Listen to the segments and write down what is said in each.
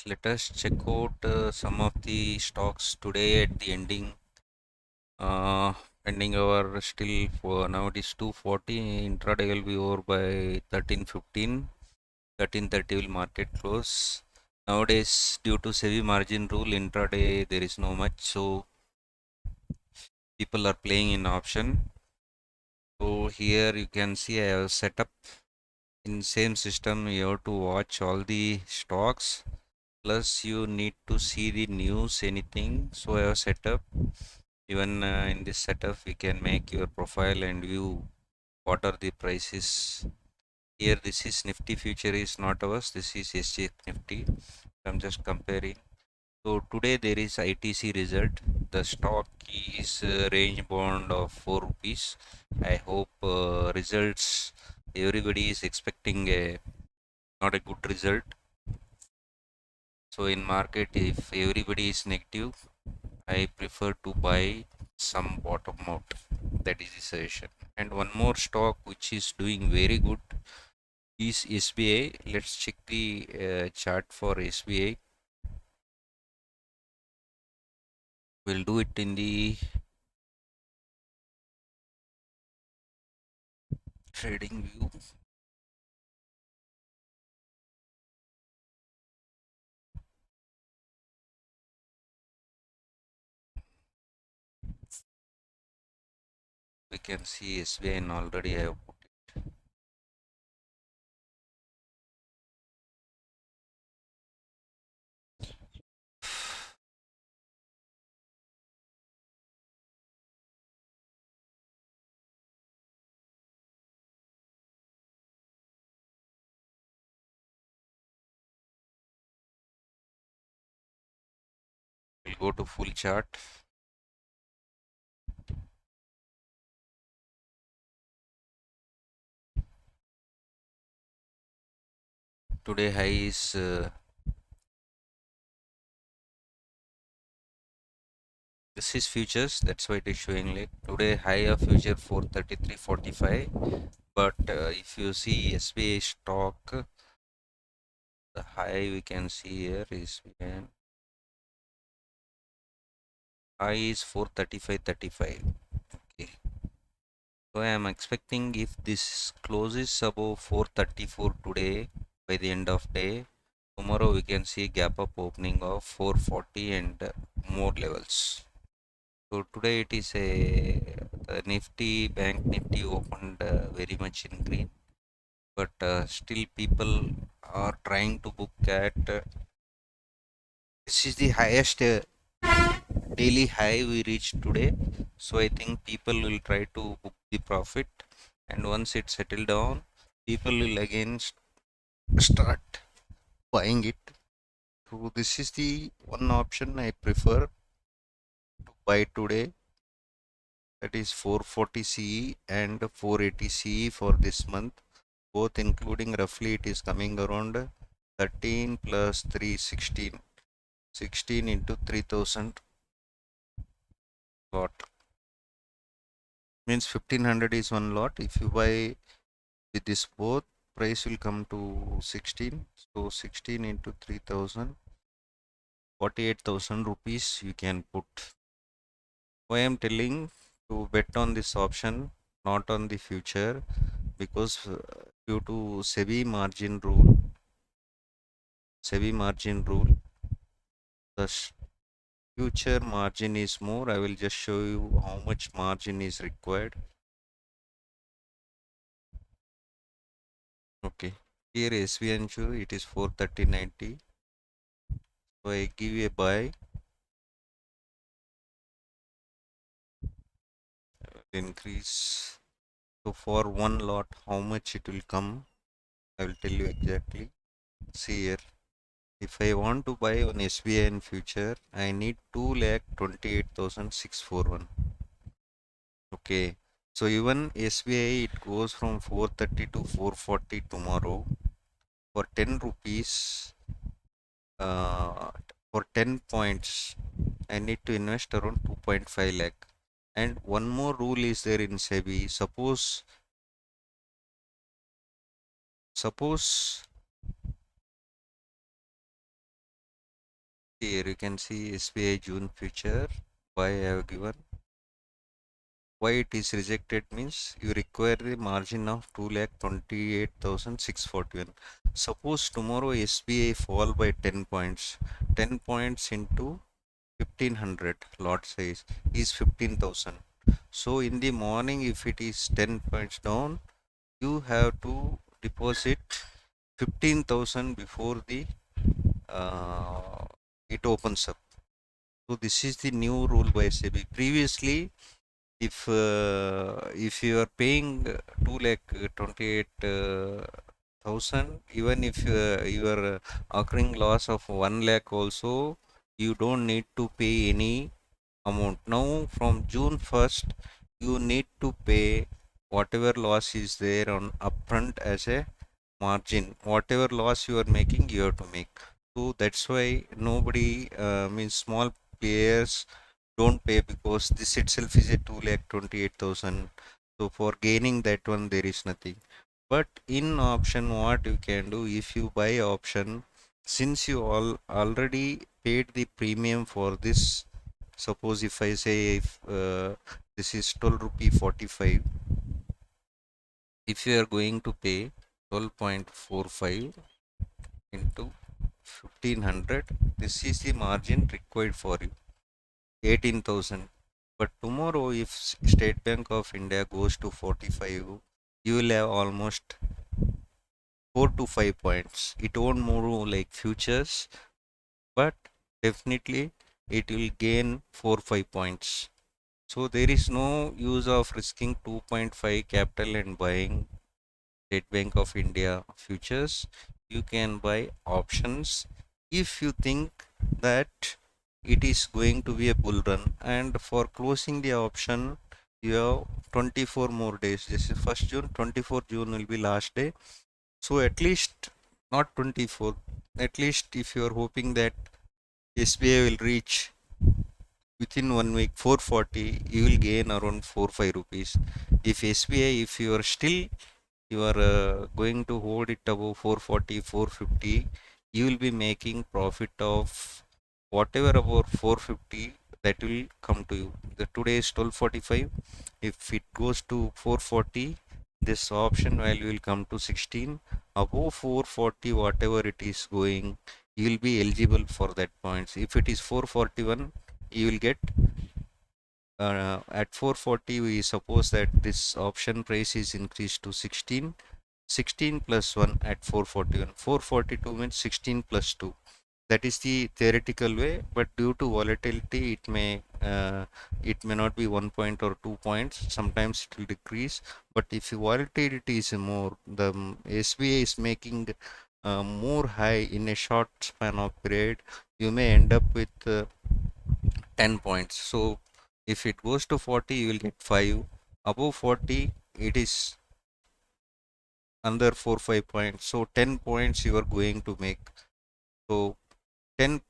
let us check out some of the stocks today at the uh, ending hour still for now it is 2:40. Intraday will be over by 13:15. 13:30 will market close. Nowadays, due to SEBI margin rule, intraday there is no much, so people are playing in option. So here you can see I have set up in same system. You have to watch all the stocks. Plus, you need to see the news, anything. So I have set up. Even in this setup, we can make your profile and view what are the prices. Here, this is Nifty future is not ours. This is SGX Nifty. I'm just comparing. So today there is ITC result. The stock is range bound of 4 rupees. I hope results. Everybody is expecting a not a good result. So in market, if everybody is negative, I prefer to buy some bottom out. That is the suggestion. And one more stock which is doing very good is SBI. Let's check the chart for SBI. We'll do it in the trading view. We can see SBI and already I have put it. We'll go to full chart. Today high is this is futures, that's why it is showing like today high of future 433.45. But if you see SBI stock, the high we can see here is high is 435.35. Okay. So I am expecting if this closes above 434 today by the end of day, tomorrow we can see gap up opening of 440 and more levels. So today it is the Nifty, Bank Nifty opened very much in green, but still people are trying to book at this is the highest daily high we reached today. So I think people will try to book the profit, and once it settle down, people will again start buying it. So this is the one option I prefer to buy today. That is 440 CE and 480 CE for this month. Both including roughly it is coming around 13 plus 3 16. 16 into 3000 lot. Means 1500 is one lot. If you buy with this both, price will come to 16. So 16 into 3000, 48,000 rupees you can put. Why I am telling to bet on this option, not on the future, because due to SEBI margin rule, the future margin is more. I will just show you how much margin is required. Okay, here SVNchu it is 430.90. So I give a buy, increase. So for one lot, how much it will come? I will tell you exactly. See here. If I want to buy on SBI in future, I need 2,28,641. Okay. So even SBI it goes from 430 to 440 tomorrow. For 10 rupees, for 10 points, I need to invest around 2.5 lakh. And one more rule is there in SEBI. Suppose Here you can see SBI June future. Why I have given. Why it is rejected means you require the margin of 2,28,641. Suppose tomorrow SBI fall by 10 points. 10 points into 1500 lot size is 15,000. So in the morning, if it is 10 points down, you have to deposit 15,000 before the it opens up. So this is the new rule by SEBI. Previously, if you are paying 2,28,000, even if you are occurring loss of 1 lakh also, you don't need to pay any amount. Now from June 1st, you need to pay whatever loss is there on upfront as a margin. Whatever loss you are making, you have to make. So that's why nobody means small players don't pay, because this itself is a 2,28,000. So for gaining that one, there is nothing. But in option, what you can do, if you buy option, since you all already paid the premium for this, suppose if I say if this is 12 rupee 45, if you are going to pay 12.45 into 1500, this is the margin required for you, 18,000. But tomorrow, if State Bank of India goes to 45, you will have almost 4 to 5 points. It won't move like futures, but definitely it will gain 4 5 points. So there is no use of risking 2.5 capital and buying State Bank of India futures. You can buy options if you think that it is going to be a bull run. And for closing the option, you have 24 more days. This is 1st June, 24 June will be last day. So at least not 24. At least if you are hoping that SBI will reach within 1 week 440, you will gain around 4 5 rupees. If SBI, if you are still you are going to hold it above 440 450, you will be making profit of whatever about 450 that will come to you. The today is 1245. If it goes to 440, this option value will come to 16. Above 440, whatever it is going, you will be eligible for that points. If it is 441, you will get at 440. We suppose that this option price is increased to 16. 16 plus 1 at 441. 442 means 16 plus 2. That is the theoretical way, but due to volatility, it may not be 1 point or 2 points. Sometimes it will decrease. But if the volatility is more, the SBA is making more high in a short span of period, you may end up with 10 points. So if it goes to 40, you will get 5. Above 40, it is under 4 5 points. So 10 points you are going to make. So 10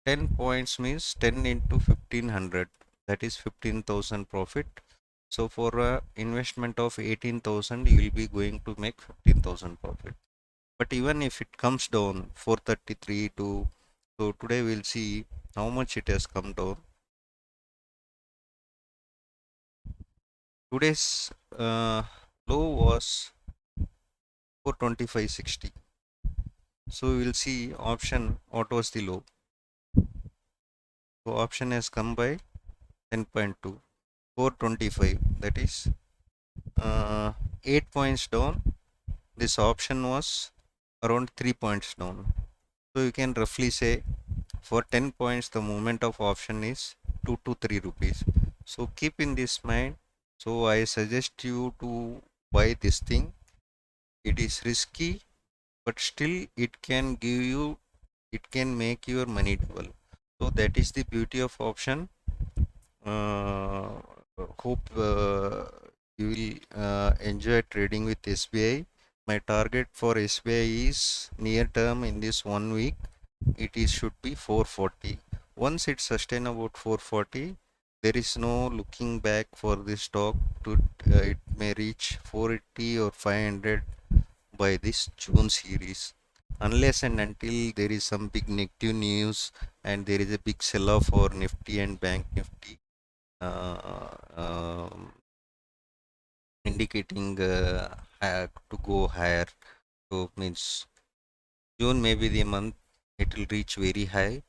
10 points means 10 into 1500, that is 15,000 profit. So for a investment of 18,000, you will be going to make 15,000 profit. But even if it comes down 433 to, so today we'll see how much it has come down. Today's low was 425.60. So we will see option what was the low. So option has come by 10.2, 425, that is 8 points down. This option was around 3 points down. So you can roughly say for 10 points the movement of option is 2 to 3 rupees. So keep in this mind. So I suggest you to buy this thing. It is risky, but still it can give you, it can make your money double. So that is the beauty of option. uh, Hope you will enjoy trading with SBI. My target for SBI is near term in this 1 week. It is should be 440. Once it sustain about 440, there is no looking back for this stock to it may reach 480 or 500 by this June series. unless and until there is some big negative news and there is a big sell-off for Nifty and Bank Nifty, uh, um, indicating to go higher. So means June may be the month it will reach very high.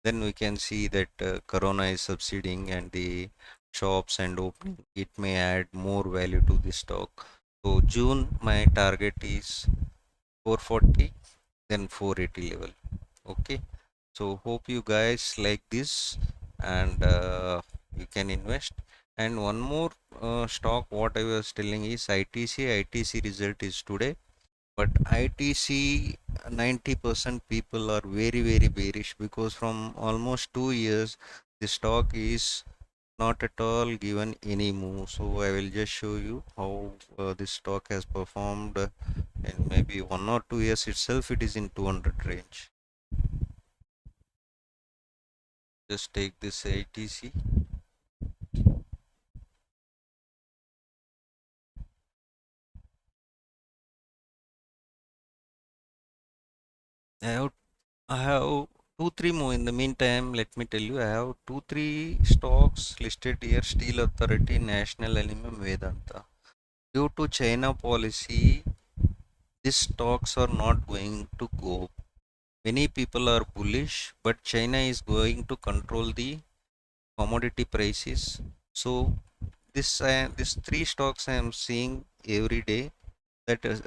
Then we can see that Corona is subsiding and the shops and opening. It may add more value to the stock. So June my target is 440, then 480 level. Okay. So hope you guys like this and you can invest. And one more stock what I was telling is ITC. ITC result is today, but ITC 90% people are very bearish because from almost 2 years the stock is not at all given any move. So I will just show you how this stock has performed in maybe 1 or 2 years itself. It is in 200 range. Just take this ITC. I have I have two, three more. In the meantime, let me tell you, I have two, three stocks listed here: Steel Authority, National Aluminum, Vedanta. Due to China policy, these stocks are not going to go. Many people are bullish, but China is going to control the commodity prices. So this three stocks I am seeing every day. That is,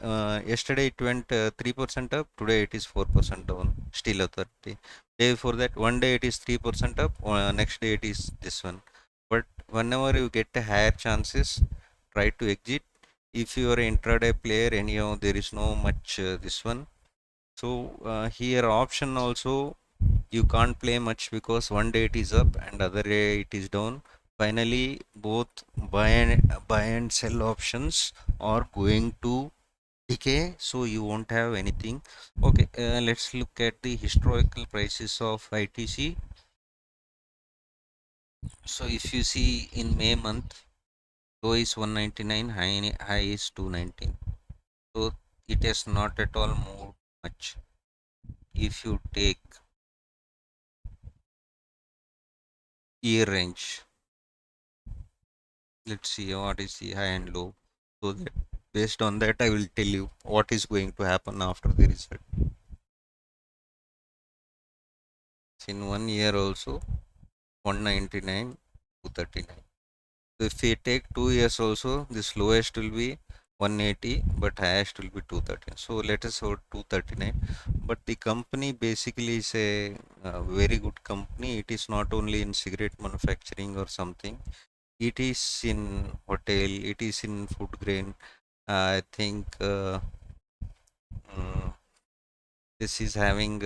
yesterday it went 3% up, today it is 4% down. Steel Authority. Day before that, one day it is 3% up, next day it is this one. But whenever you get a higher chances, try to exit. If you are an intraday player, anyhow, there is no much this one. So here option also you can't play much because one day it is up and other day it is down. Finally, both buy and sell options are going to decay, so you won't have anything. Okay, let's look at the historical prices of ITC. So if you see in May month, low is 199, high is 219. So it has not at all moved much. If you take year range, let's see what is the high and low. So that based on that, I will tell you what is going to happen after the result. In 1 year also, 199, 239. So if we take 2 years also, this lowest will be 180, but highest will be 213. So let us hold 239. But the company basically is a very good company. It is not only in cigarette manufacturing or something. It is in hotel. It is in food grain. I think mm, this is having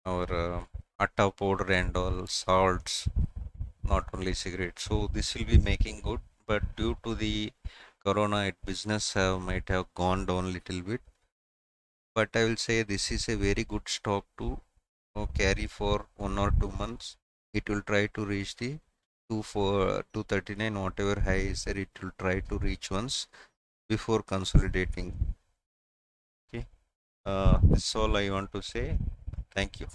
our atta powder and all salts, not only cigarettes. So this will be making good, but due to the corona, it business might have gone down a little bit. But I will say this is a very good stock to carry for 1 or 2 months. It will try to reach the 239, whatever high is there, it will try to reach once before consolidating. Okay, that's all I want to say. Thank you.